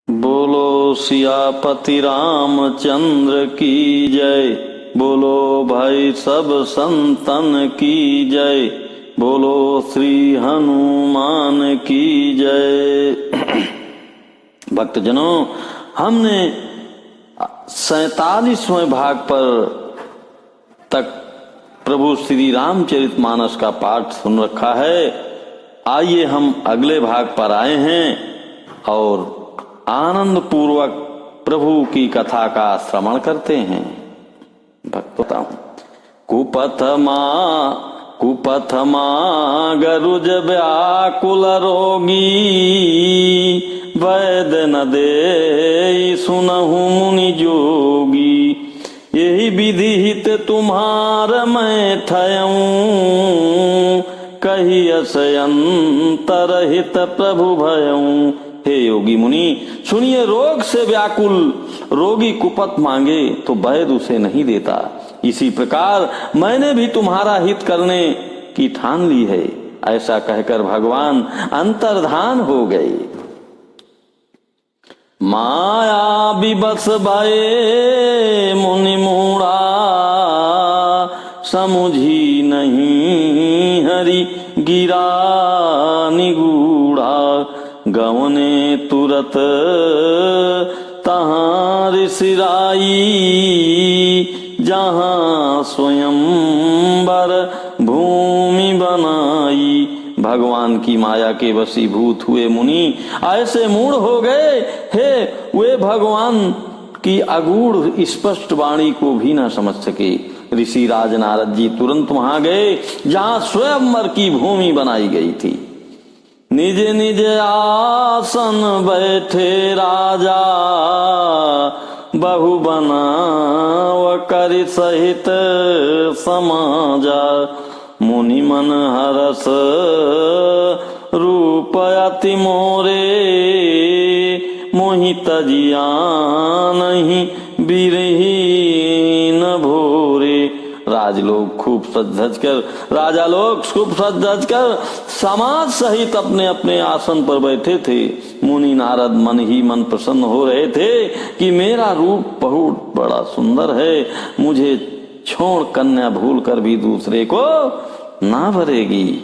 बोलो सियापति रामचंद्र की जय। बोलो भाई सब संतन की जय। बोलो श्री हनुमान की जय। भक्तजनों, हमने 47वें भाग पर तक प्रभु श्री रामचरितमानस का पाठ सुन रखा है। आइए हम अगले भाग पर आए हैं और आनंद पूर्वक प्रभु की कथा का श्रवण करते हैं। भक्तों, कुपथ माँ गरुज व्याकुल रोगी, वैद्य न दे सुनहु मुनि जोगी। यही विधि हित तुम्हार मैं थयऊं, कही असयंतर हित प्रभु भयऊं। हे योगी मुनि, सुनिए, रोग से व्याकुल रोगी कुपथ मांगे तो वैद्य उसे नहीं देता। इसी प्रकार मैंने भी तुम्हारा हित करने की ठान ली है। ऐसा कहकर भगवान अंतर्धान हो गए। माया विवश भये मुनि मूढ़ा, समुझी नहीं हरि गिरा निगूढ़ा। गवने तुरत तहाँ ऋषिराई, जहाँ स्वयंवर भूमि बनाई। भगवान की माया के वशीभूत हुए मुनि ऐसे मूढ़ हो गए, हे वे भगवान की अगूढ़ स्पष्ट वाणी को भी न समझ सके। ऋषि राज नारद जी तुरंत वहां गए जहाँ स्वयंवर की भूमि बनाई गई थी। निज निज आसन बैठे राजा, बहु बनाव करि सहित समाजा। मुनि मन हरस रूप अति मोरे, मोहि तजिया नहीं बिरहीन भोरे। राजा लोग खूब सज धज कर समाज सहित अपने अपने आसन पर बैठे थे। मुनि नारद मन ही मन प्रसन्न हो रहे थे कि मेरा रूप बहुत बड़ा सुंदर है, मुझे छोड़ कन्या भूल कर भी दूसरे को ना भरेगी।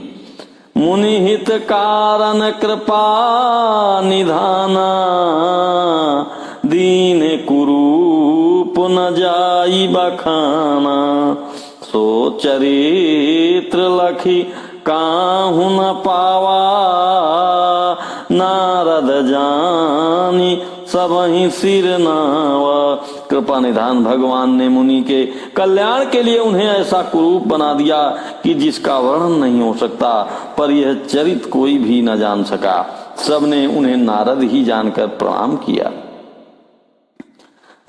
मुनि हित कारण कृपा निधाना, दीन कुरूप न जाई बखाना। सो चरित्र लखी काहू न पावा, नारद जानी सबहि सिर नावा। कृपा निधान भगवान ने मुनि के कल्याण के लिए उन्हें ऐसा कुरूप बना दिया कि जिसका वर्णन नहीं हो सकता, पर यह चरित्र कोई भी न जान सका। सबने उन्हें नारद ही जानकर प्रणाम किया।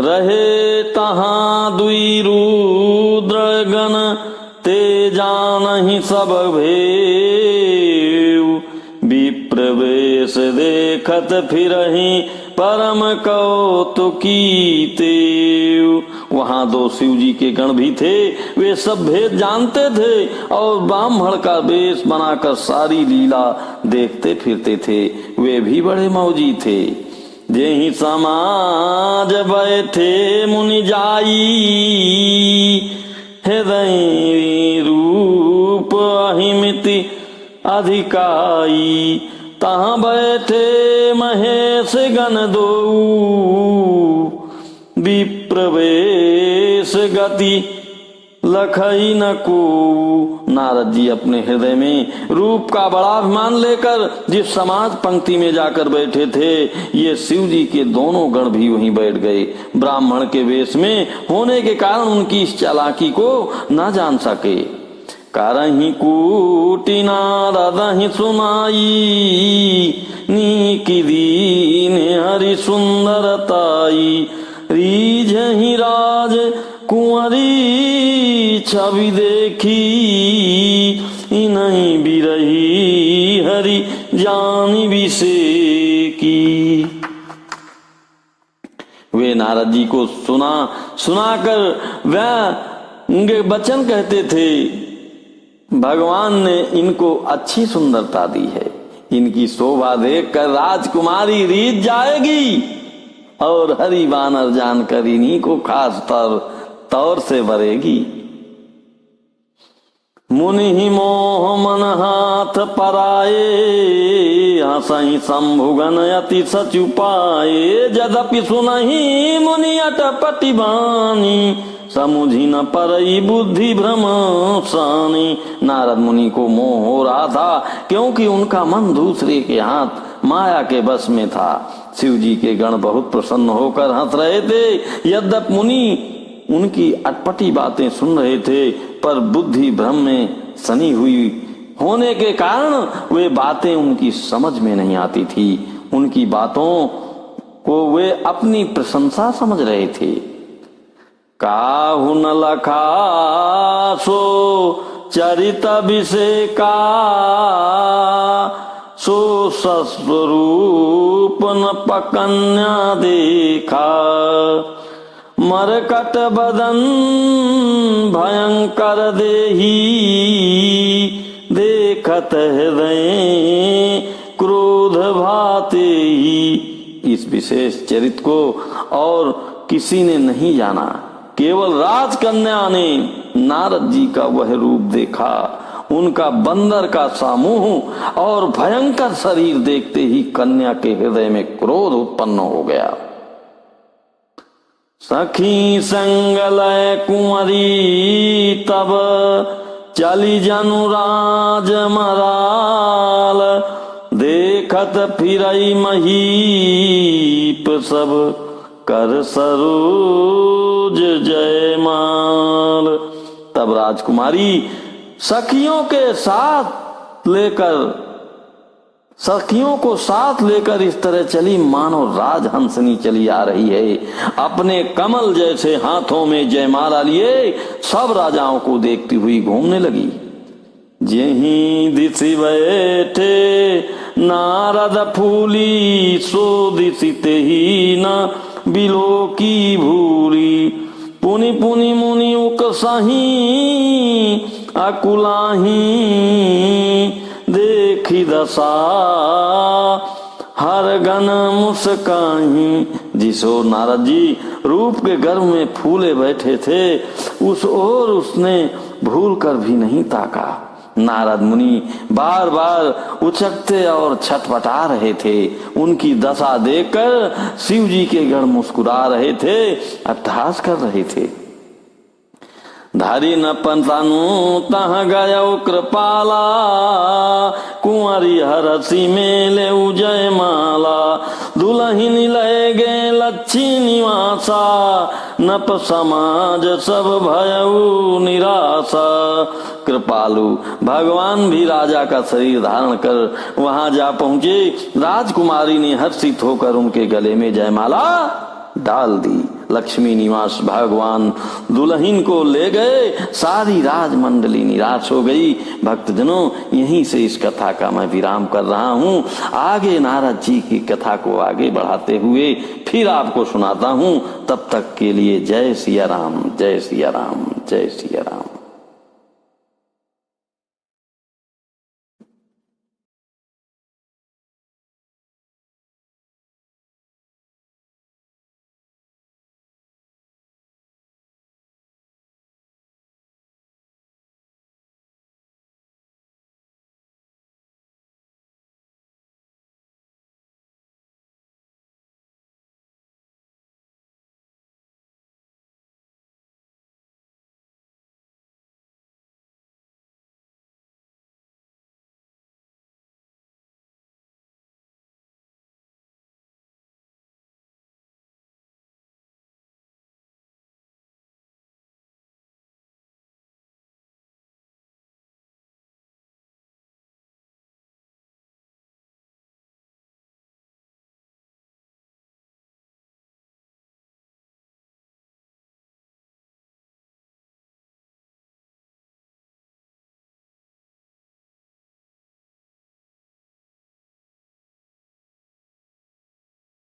रहे तहाँ दुई रुद्र गण, ते जानहि सब भेव। विप्रवेश देखत फिरहि, परम कौतुकी तेव। वहां दो शिव जी के गण भी थे। वे सब भेद जानते थे और ब्राह्मण का वेश बनाकर सारी लीला देखते फिरते थे। वे भी बड़े मौजी थे। जेहि समाज बैठे मुनि जाई, हृदय रूप अहिमिति अधिकाई। तहाँ बैठे महेश गण दो, विप्रवेश गति लखई न को। नारद जी अपने हृदय में रूप का बड़ा अभिमान लेकर जिस समाज पंक्ति में जाकर बैठे थे, ये शिव जी के दोनों गण भी वहीं बैठ गए। ब्राह्मण के वेश में होने के कारण उनकी इस चालाकी को न जान सके। कारहि कूटी नारद ही सुनाई, नीकी दीन हरि सुंदरताई। रीझहि राज कुंवरी छवि देखी, इन्हीं बिरही हरि जानी विषेकी। वे नारद जी को सुनाकर वह वचन कहते थे। भगवान ने इनको अच्छी सुंदरता दी है, इनकी शोभा देखकर राजकुमारी रीझ जाएगी। और हरि बानर जानकर इन्हीं को खास तौर से भरेगी। मुनि ही मोह मन हाथ पराए, हसई शंभुगन अति सचुपाए। यद्यपि सुनहि मुनि अटपटी बानी, समुझी न परई बुद्धि भ्रम सानी। नारद मुनि को मोह हो रहा था, क्योंकि उनका मन दूसरे के हाथ माया के बस में था। शिव जी के गण बहुत प्रसन्न होकर हंस रहे थे। यद्यपि मुनि उनकी अटपटी बातें सुन रहे थे, पर बुद्धि भ्रम में सनी हुई होने के कारण वे बातें उनकी समझ में नहीं आती थी। उनकी बातों को वे अपनी प्रशंसा समझ रहे थे। काहु न लखा सो चरित अभिषेका, सो सस्वरूप न पकन्या देखा। मरकट बदन भयंकर देही, देखत हृदय क्रोध भाते ही। इस विशेष चरित्र को और किसी ने नहीं जाना, केवल राजकन्या ने नारद जी का वह रूप देखा। उनका बंदर का समूह और भयंकर शरीर देखते ही कन्या के हृदय में क्रोध उत्पन्न हो गया। सखी संग लय कुंवरी तब, चली जनु राज मराल। देखत फिरई महीप सब, कर सरोज जयमाल। तब राजकुमारी सखियों को साथ लेकर इस तरह चली मानो राजहंसनी चली आ रही है। अपने कमल जैसे हाथों में जयमाला लिए सब राजाओं को देखती हुई घूमने लगी। जेहि दिशि बैठे नारद फूली, सो दिशि तेहि न बिलो की भूरी। पुनि पुनि मुनि उकसहि अकुलाही, देखी दशा हर गन मुस्काही। जिसो नारद जी रूप के गर्भ में फूले बैठे थे, उस ओर उसने भूल कर भी नहीं ताका। नारद मुनि बार बार उचकते और छटपटा रहे थे। उनकी दशा देखकर शिव जी के गण मुस्कुरा रहे थे, अट्टहास कर रहे थे। धारी न पंतानु तह गयो कृपाला, कुंवरी हरसी मेले जय माला। दुलहिन लय गे लच्छी निवासा, नप समाज सब भयऊ निराशा। कृपालु भगवान भी राजा का शरीर धारण कर वहां जा पहुंचे। राजकुमारी ने हर्षित होकर उनके गले में जयमाला डाल दी। लक्ष्मी निवास भगवान दुल्हन को ले गए। सारी राजमंडली निराश हो गई। भक्तजनों, यहीं से इस कथा का मैं विराम कर रहा हूँ। आगे नारद जी की कथा को आगे बढ़ाते हुए फिर आपको सुनाता हूँ। तब तक के लिए जय सिया राम, जय सिया राम, जय सिया राम।